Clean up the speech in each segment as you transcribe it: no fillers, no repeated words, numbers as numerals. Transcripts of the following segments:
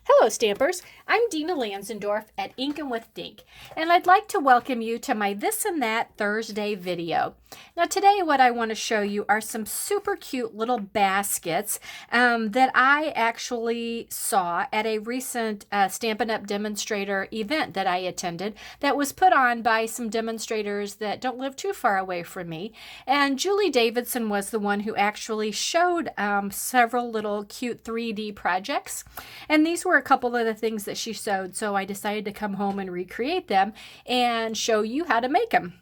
Hello Stampers, I'm Dina Lanzendorf at Inkin' with Dink, and I'd like to welcome you to my This and That Thursday video. Now today what I want to show you are some super cute little baskets that I actually saw at a recent Stampin' Up! Demonstrator event that I attended that was put on by some demonstrators that don't live too far away from me. And Julie Davidson was the one who actually showed several little cute 3D projects, and these were a couple of the things that she sewed, so I decided to come home and recreate them and show you how to make them.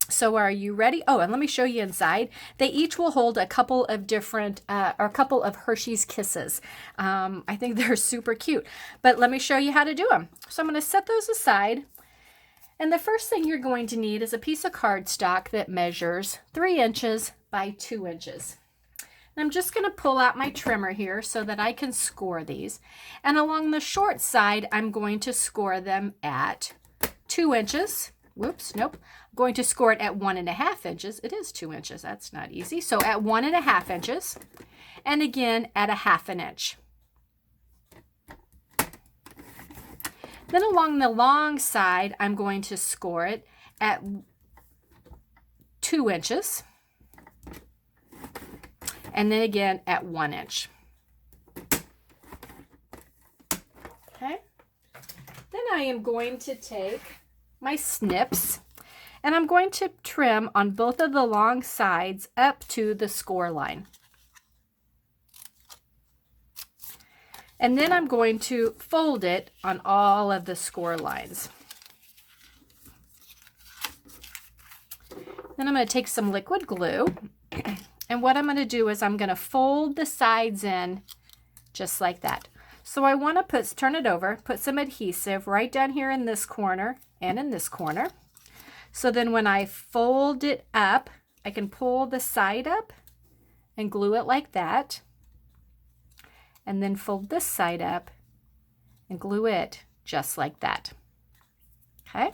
So are you ready? Oh, and let me show you inside. They each will hold a couple of different, or a couple of Hershey's Kisses. I think they're super cute, but let me show you how to do them. So I'm going to set those aside. And the first thing you're going to need is a piece of cardstock that measures 3 inches by 2 inches. I'm just going to pull out my trimmer here so that I can score these. And along the short side, I'm going to score them at 2 inches. Whoops, nope. I'm going to score it at 1.5 inches. It is 2 inches. That's not easy. So at 1.5 inches, and again at 1/2 inch. Then along the long side, I'm going to score it at 2 inches. And then again at 1 inch. Okay. Then I am going to take my snips and I'm going to trim on both of the long sides up to the score line. And then I'm going to fold it on all of the score lines. Then I'm going to take some liquid glue. And what I'm going to do is I'm going to fold the sides in just like that. So I want to turn it over, put some adhesive right down here in this corner and in this corner. So then when I fold it up, I can pull the side up and glue it like that. And then fold this side up and glue it just like that. Okay.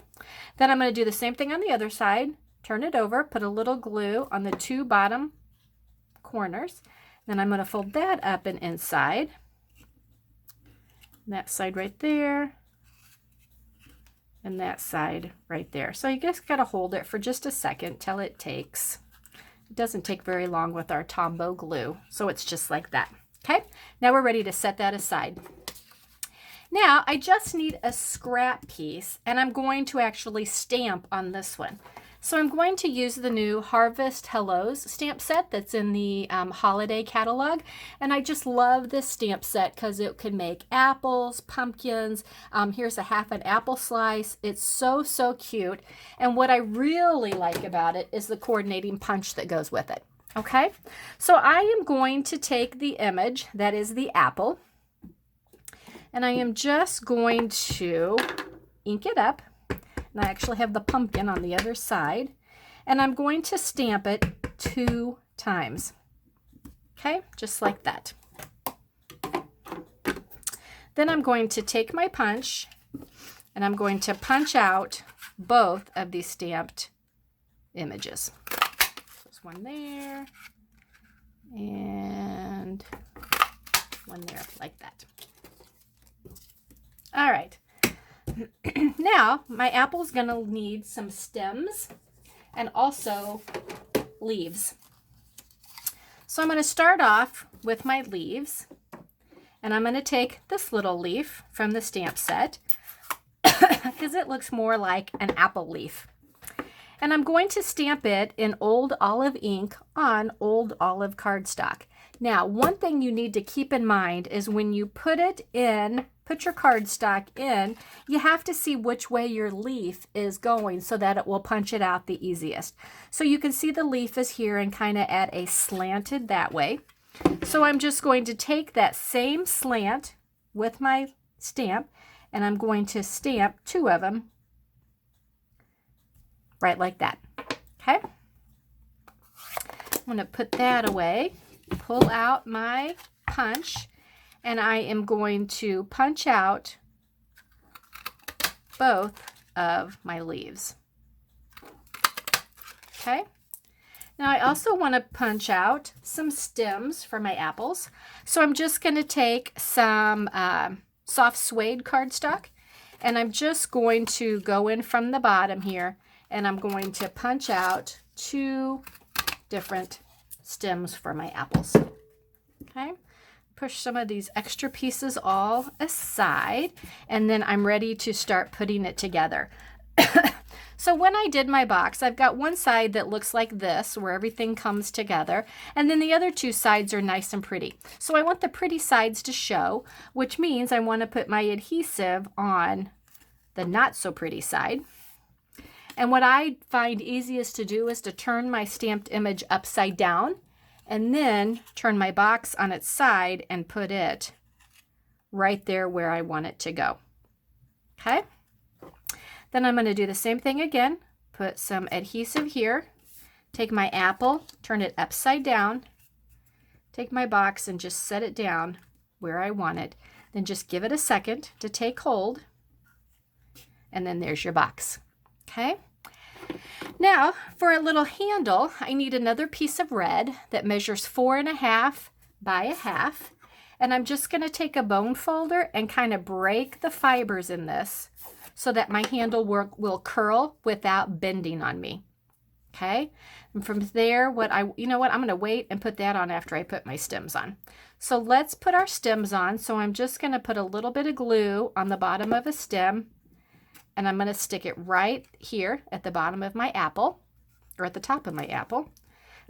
Then I'm going to do the same thing on the other side. Turn it over, put a little glue on the 2 bottom corners. Then I'm going to fold that up and inside. That side right there. And that side right there. So you just got to hold it for just a second till it takes. It doesn't take very long with our Tombow glue. So it's just like that. Okay, now we're ready to set that aside. Now I just need a scrap piece and I'm going to actually stamp on this one. So I'm going to use the new Harvest Hellos stamp set that's in the holiday catalog. And I just love this stamp set because it can make apples, pumpkins. Here's a 1/2 apple slice. It's so, so cute. And what I really like about it is the coordinating punch that goes with it. Okay, so I am going to take the image that is the apple. And I am just going to ink it up. And I actually have the pumpkin on the other side. And I'm going to stamp it 2 times. Okay, just like that. Then I'm going to take my punch and I'm going to punch out both of these stamped images. There's one there and one there, like that. All right. Now, my apple's going to need some stems and also leaves. So I'm going to start off with my leaves, and I'm going to take this little leaf from the stamp set because it looks more like an apple leaf. And I'm going to stamp it in Old Olive ink on Old Olive cardstock. Now, one thing you need to keep in mind is when you put your cardstock in, you have to see which way your leaf is going so that it will punch it out the easiest. So you can see the leaf is here and kind of at a slanted that way. So I'm just going to take that same slant with my stamp and I'm going to stamp 2 of them right like that. Okay. I'm going to put that away, pull out my punch, and I am going to punch out both of my leaves. Okay. Now I also want to punch out some stems for my apples. So I'm just going to take some soft suede cardstock. And I'm just going to go in from the bottom here, and I'm going to punch out 2 different stems for my apples. Okay, push some of these extra pieces all aside, and then I'm ready to start putting it together. So when I did my box, I've got one side that looks like this, where everything comes together, and then the other 2 sides are nice and pretty. So I want the pretty sides to show, which means I want to put my adhesive on the not so pretty side. And what I find easiest to do is to turn my stamped image upside down and then turn my box on its side and put it right there where I want it to go. Okay? Then I'm going to do the same thing again. Put some adhesive here. Take my apple, turn it upside down. Take my box and just set it down where I want it. Then just give it a second to take hold. And then there's your box. Okay? Now, for a little handle, I need another piece of red that measures 4.5 by 1/2. And I'm just going to take a bone folder and kind of break the fibers in this so that my handle will curl without bending on me. Okay? And from there, you know what, I'm going to wait and put that on after I put my stems on. So let's put our stems on. So I'm just going to put a little bit of glue on the bottom of a stem, and I'm going to stick it right here at the bottom of my apple, or at the top of my apple.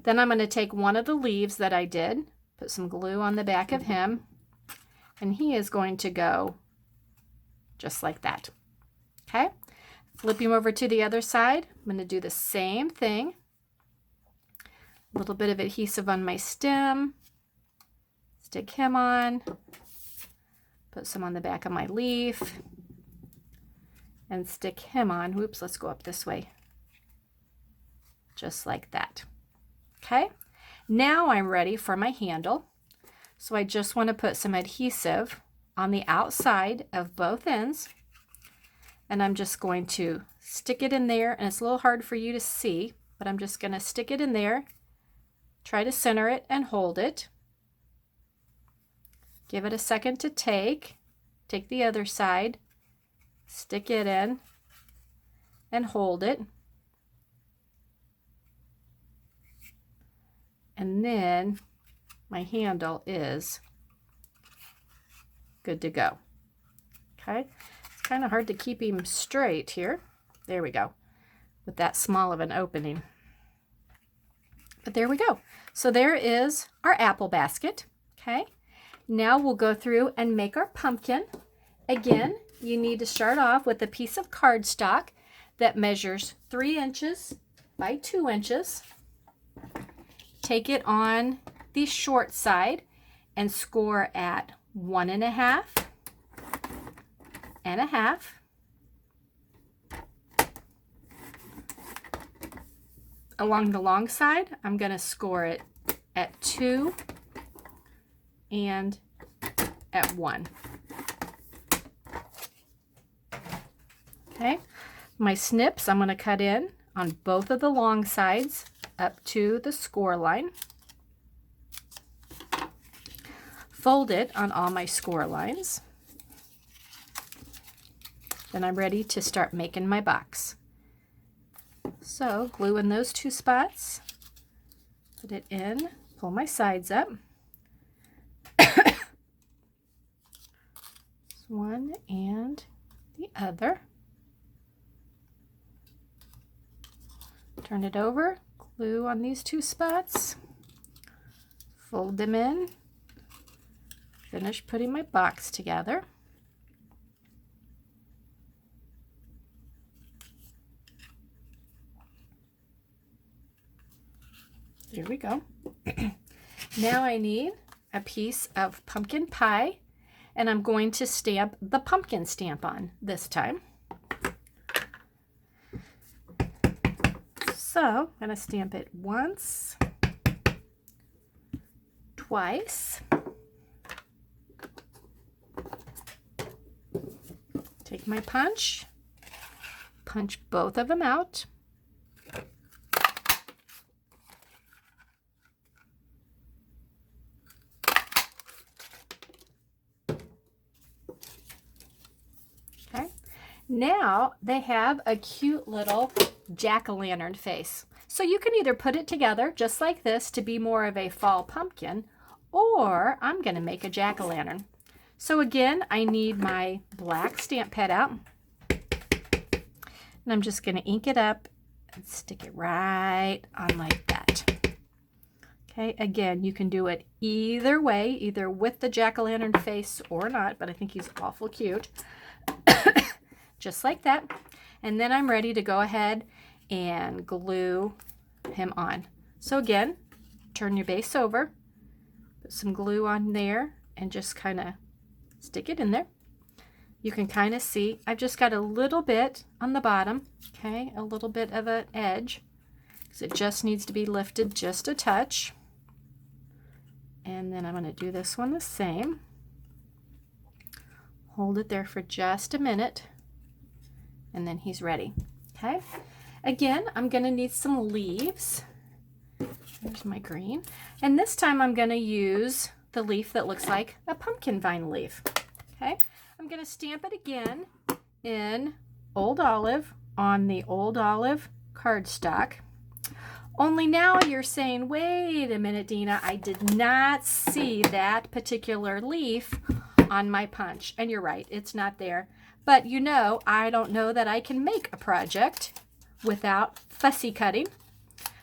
Then I'm going to take one of the leaves that I did, put some glue on the back of him, and he is going to go just like that. Okay, flip him over to the other side. I'm going to do the same thing. A little bit of adhesive on my stem. Stick him on. Put some on the back of my leaf. And stick him on. Whoops, let's go up this way. Just like that. Okay, now I'm ready for my handle. So I just want to put some adhesive on the outside of both ends. And I'm just going to stick it in there, and it's a little hard for you to see, but I'm just going to stick it in there, try to center it and hold it. Give it a second to take the other side, stick it in and hold it. And then my handle is good to go. Okay. Kind of hard to keep him straight here. There we go, with that small of an opening. But there we go. So there is our apple basket. Okay, now we'll go through and make our pumpkin. Again, you need to start off with a piece of cardstock that measures 3 inches by 2 inches. Take it on the short side and score at 1.5 and 1/2. Along the long side, I'm going to score it at 2 and at 1. Okay, my snips I'm going to cut in on both of the long sides up to the score line. Fold it on all my score lines. Then I'm ready to start making my box. So glue in those 2 spots, put it in, pull my sides up. One and the other. Turn it over, glue on these 2 spots, fold them in, finish putting my box together. There we go. Now I need a piece of pumpkin pie, and I'm going to stamp the pumpkin stamp on this time. So I'm going to stamp it once, twice. Take my punch both of them out. now they have a cute little jack-o'-lantern face. So you can either put it together just like this to be more of a fall pumpkin, or I'm going to make a jack-o'-lantern. So again, I need my black stamp pad out, and I'm just going to ink it up and stick it right on like that. Okay, again, you can do it either way, either with the jack-o'-lantern face or not, but I think he's awful cute. Just like that. And then I'm ready to go ahead and glue him on. So again, turn your base over, put some glue on there, and just kind of stick it in there. You can kind of see I've just got a little bit on the bottom, okay, a little bit of an edge, because it just needs to be lifted just a touch. And then I'm going to do this one the same. Hold it there for just a minute, and then he's ready. Okay, again, I'm going to need some leaves. There's my green, and this time I'm going to use the leaf that looks like a pumpkin vine leaf. Okay, I'm going to stamp it again in Old Olive on the Old Olive cardstock. Only now you're saying, wait a minute, Dina, I did not see that particular leaf on my punch. And you're right, it's not there. But you know, I don't know that I can make a project without fussy cutting.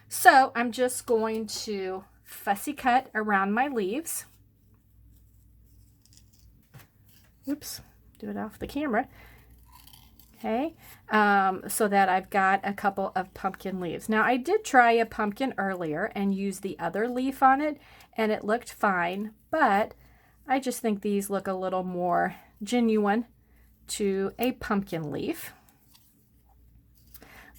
So I'm just going to fussy cut around my leaves. Oops, do it off the camera. Okay, so that I've got a couple of pumpkin leaves. Now I did try a pumpkin earlier and use the other leaf on it, and it looked fine, but I just think these look a little more genuine to a pumpkin leaf.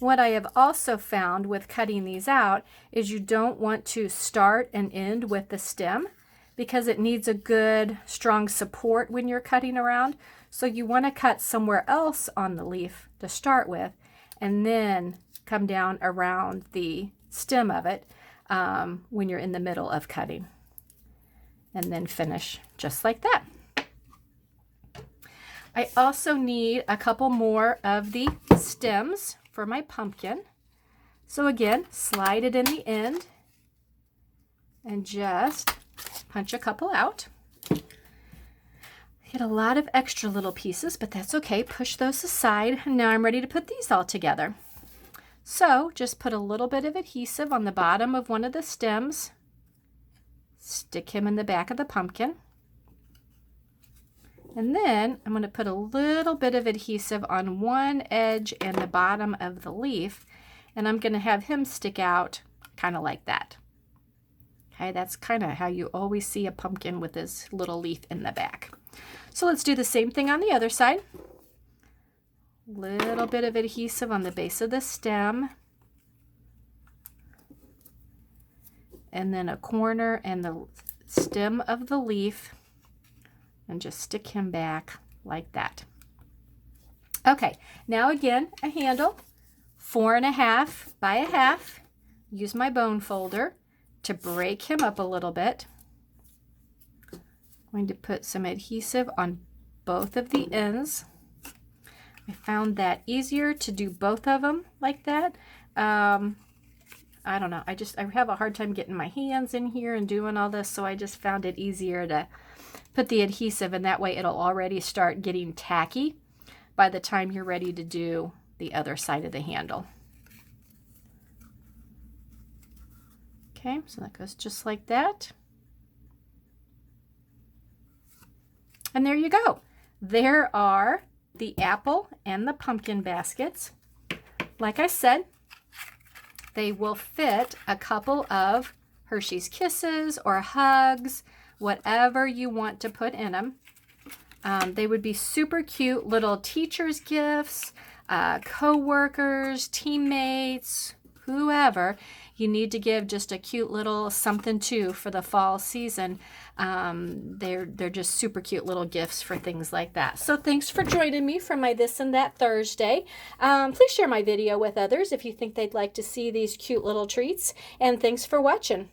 What I have also found with cutting these out is you don't want to start and end with the stem, because it needs a good strong support when you're cutting around. So you want to cut somewhere else on the leaf to start with, and then come down around the stem of it when you're in the middle of cutting, and then finish just like that. I also need a couple more of the stems for my pumpkin. So again, slide it in the end and just punch a couple out. Get a lot of extra little pieces, but that's okay. Push those aside. Now I'm ready to put these all together. So just put a little bit of adhesive on the bottom of one of the stems. Stick him in the back of the pumpkin. And then I'm going to put a little bit of adhesive on one edge and the bottom of the leaf. And I'm going to have him stick out kind of like that. Okay, that's kind of how you always see a pumpkin with this little leaf in the back. So let's do the same thing on the other side. Little bit of adhesive on the base of the stem. And then a corner and the stem of the leaf. And just stick him back like that. Okay, now again, a handle, 4.5 by 1/2. Use my bone folder to break him up a little bit. I'm going to put some adhesive on both of the ends. I found that easier to do both of them like that. I don't know, I have a hard time getting my hands in here and doing all this, so I just found it easier to put the adhesive, and that way it'll already start getting tacky by the time you're ready to do the other side of the handle. Okay, so that goes just like that. And there you go. There are the apple and the pumpkin baskets. Like I said, they will fit a couple of Hershey's Kisses or Hugs, whatever you want to put in them. They would be super cute little teacher's gifts, co-workers, teammates, whoever you need to give just a cute little something to for the fall season. They're just super cute little gifts for things like that. So thanks for joining me for my This and That Thursday. Please share my video with others if you think they'd like to see these cute little treats, and thanks for watching.